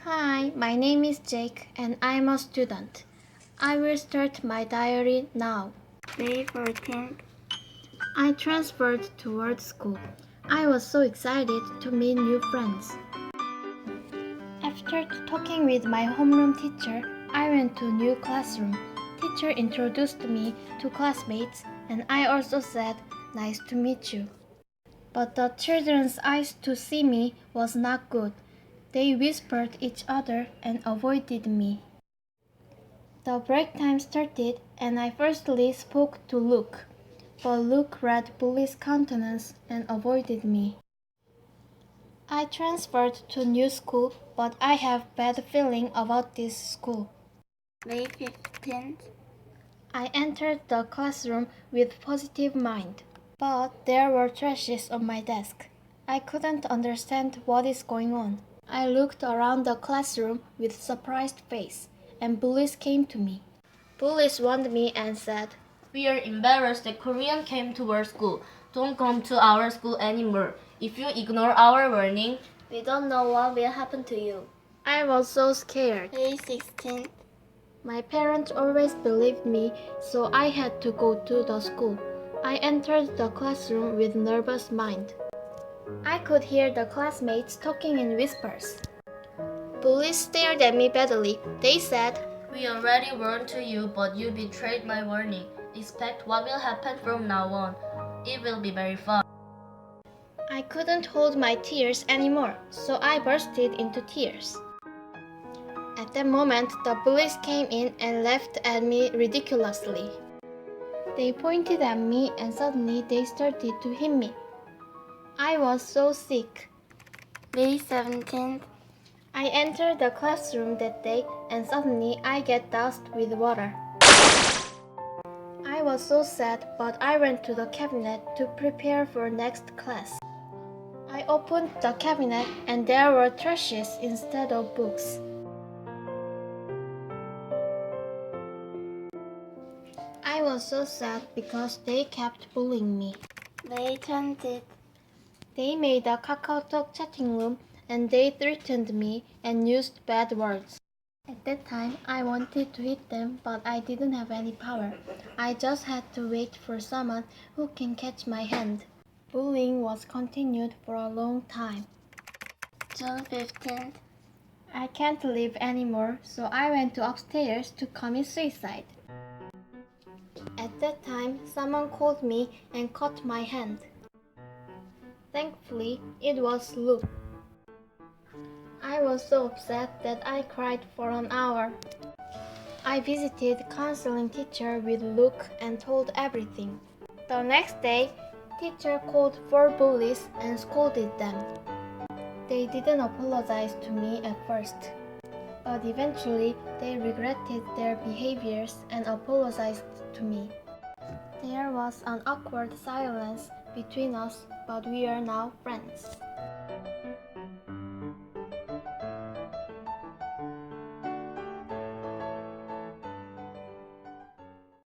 Hi, my name is Jake and I'm a student. I will start my diary now. May 14th. I transferred to art school. I was so excited to meet new friends. After talking with my homeroom teacher, I went to a new classroom. Teacher introduced me to classmates and I also said, "Nice to meet you." But the children's eyes to see me was not good. They whispered each other and avoided me. The break time started and I firstly spoke to Luke, but Luke read Bully's countenance and avoided me. I transferred to new school, but I have bad feeling about this school. May 15th. I entered the classroom with positive mind, but there were trashes on my desk. I couldn't understand what is going on. I looked around the classroom with surprised face, and Bullies came to me. Bullies warned me and said, "We are embarrassed that Korean came to our school. Don't come to our school anymore. If you ignore our warning, We don't know what will happen to you. I was so scared. May 16th. My parents always believed me, so I had to go to the school. I entered the classroom with nervous mind. I could hear the classmates talking in whispers. Bullies stared at me badly. They said, we already warned to you, but you betrayed my warning. Expect what will happen from now on. It will be very fun." I couldn't hold my tears anymore, so I bursted into tears. At that moment, the bullies came in and laughed at me ridiculously. They pointed at me and suddenly they started to hit me. I was so sick. May 17th. I entered the classroom that day and suddenly I get doused with water. I was so sad, but I went to the cabinet to prepare for next class. I opened the cabinet and there were trashes instead of books. I was so sad because they kept bullying me. May 20th. They made a KakaoTalk chatting room and they threatened me and used bad words. At that time, I wanted to hit them, but I didn't have any power. I just had to wait for someone who can catch my hand. Bullying was continued for a long time. June 15th. I can't live anymore, so I went to upstairs to commit suicide. At that time, someone called me and caught my hand. Thankfully, it was Luke. I was so upset that I cried for an hour. I visited counseling teacher with Luke and told everything. The next day, teacher called 4 bullies and scolded them. They didn't apologize to me at first, but eventually they regretted their behaviors and apologized to me. There was an awkward silence between us, but we are now friends.